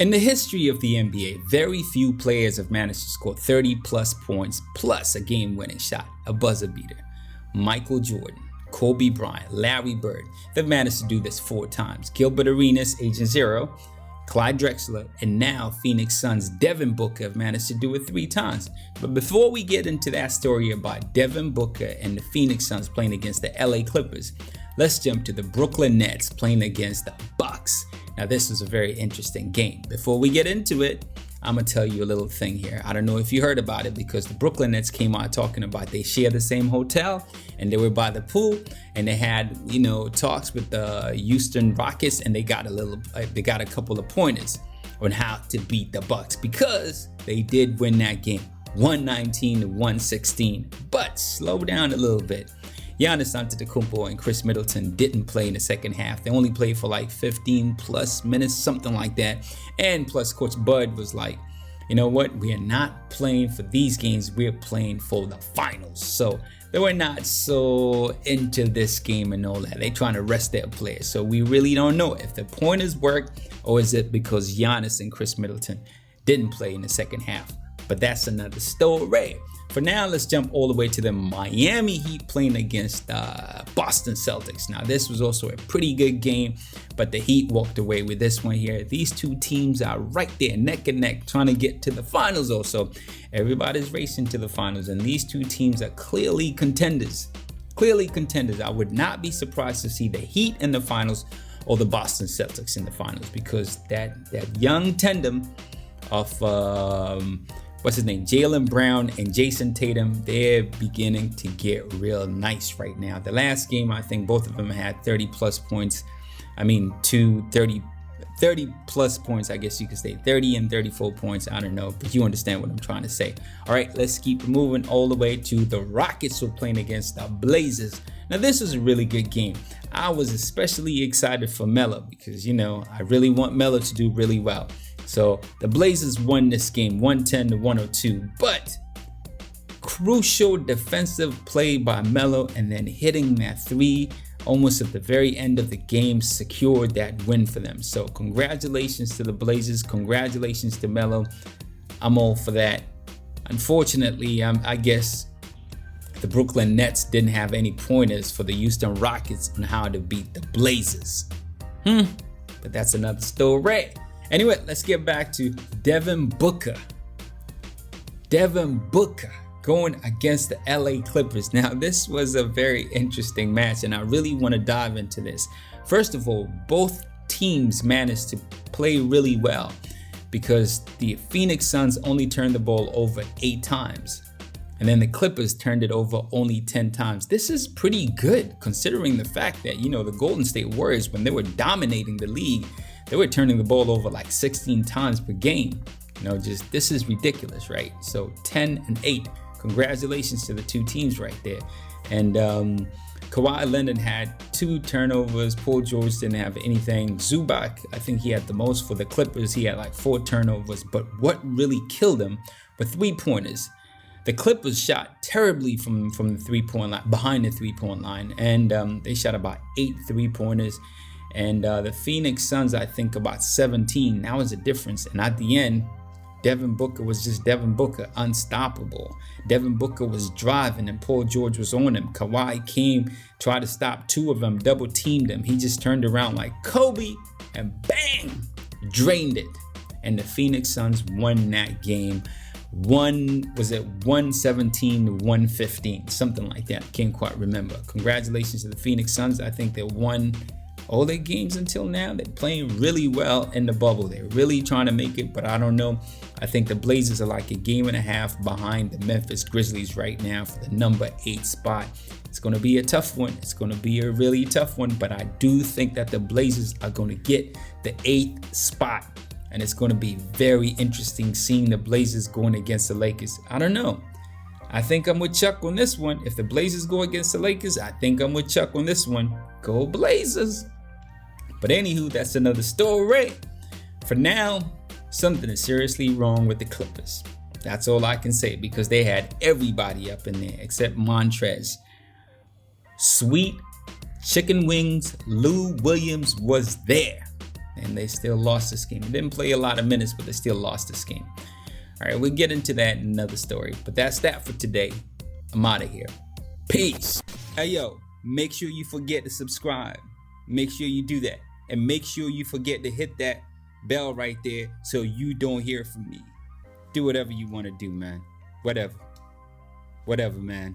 In the history of the NBA, very few players have managed to score 30 plus points plus a game-winning shot, a buzzer beater. Michael Jordan, Kobe Bryant, Larry Bird, they've managed to do this 4 times. Gilbert Arenas, Agent Zero, Clyde Drexler, and now Phoenix Suns' Devin Booker have managed to do it 3 times. But before we get into that story about Devin Booker and the Phoenix Suns playing against the LA Clippers, let's jump to the Brooklyn Nets playing against the Bucks. Now this is a very interesting game. Before we get into it, I'm going to tell you a little thing here. I don't know if you heard about it because the Brooklyn Nets came out talking about they share the same hotel and they were by the pool and they had, talks with the Houston Rockets and they got a couple of pointers on how to beat the Bucks because they did win that game, 119 to 116. But slow down a little bit. Giannis Antetokounmpo and Chris Middleton didn't play in the second half. They only played for like 15 plus minutes, something like that. And plus Coach Bud was like, you know what? We are not playing for these games. We're playing for the finals. So they were not so into this game and all that. They're trying to rest their players. So we really don't know if the pointers worked or is it because Giannis and Chris Middleton didn't play in the second half. But that's another story. For now, let's jump all the way to the Miami Heat playing against Boston Celtics. Now, this was also a pretty good game, but the Heat walked away with this one here. These two teams are right there, neck and neck, trying to get to the finals also. Everybody's racing to the finals, and these two teams are clearly contenders. Clearly contenders. I would not be surprised to see the Heat in the finals or the Boston Celtics in the finals because that young tandem of Jaylen Brown and Jason Tatum, they're beginning to get real nice right now. The last game, I think both of them had 30 plus points. 30 plus points, I guess you could say 30 and 34 points. I don't know, but you understand what I'm trying to say. All right, let's keep moving all the way to the Rockets who are playing against the Blazers. Now, this is a really good game. I was especially excited for Melo because, I really want Melo to do really well. So the Blazers won this game 110 to 102, but crucial defensive play by Melo and then hitting that 3 almost at the very end of the game secured that win for them. So congratulations to the Blazers. Congratulations to Melo. I'm all for that. Unfortunately, I guess the Brooklyn Nets didn't have any pointers for the Houston Rockets on how to beat the Blazers. But that's another story. Anyway, let's get back to Devin Booker. Devin Booker going against the LA Clippers. Now, this was a very interesting match, and I really want to dive into this. First of all, both teams managed to play really well because the Phoenix Suns only turned the ball over 8 times. And then the Clippers turned it over only 10 times. This is pretty good considering the fact that, the Golden State Warriors, when they were dominating the league, they were turning the ball over like 16 times per game. This is ridiculous, right? So 10 and 8. Congratulations to the two teams right there. And Kawhi Leonard had 2 turnovers. Paul George didn't have anything. Zubac, I think he had the most for the Clippers. He had like 4 turnovers. But what really killed him were 3-pointers. The Clippers shot terribly from the 3-point line, behind the 3-point line. And they shot about 8 3-pointers. And the Phoenix Suns, I think about 17. That was a difference. And at the end, Devin Booker was just Devin Booker, unstoppable. Devin Booker was driving and Paul George was on him. Kawhi came, tried to stop 2 of them, double teamed him. He just turned around like Kobe and bang, drained it. And the Phoenix Suns won that game. 117 to 115, something like that. Can't quite remember. Congratulations to the Phoenix Suns. I think they won all their games until now. They're playing really well in the bubble. They're really trying to make it, but I don't know. I think the Blazers are like a game and a half behind the Memphis Grizzlies right now for the number 8 spot. It's going to be a tough one. It's going to be a really tough one, but I do think that the Blazers are going to get the 8th spot, and it's going to be very interesting seeing the Blazers going against the Lakers. I don't know. I think I'm with Chuck on this one. If the Blazers go against the Lakers, I think I'm with Chuck on this one. Go Blazers. But anywho, that's another story. For now, something is seriously wrong with the Clippers. That's all I can say because they had everybody up in there except Montrez. Sweet chicken wings, Lou Williams was there. and they still lost this game. They didn't play a lot of minutes, but they still lost this game. All right, we'll get into that in another story, but that's that for today. I'm out of here. Peace. Hey, yo, make sure you forget to subscribe. Make sure you do that. And make sure you forget to hit that bell right there so you don't hear from me. Do whatever you want to do, man. Whatever, man.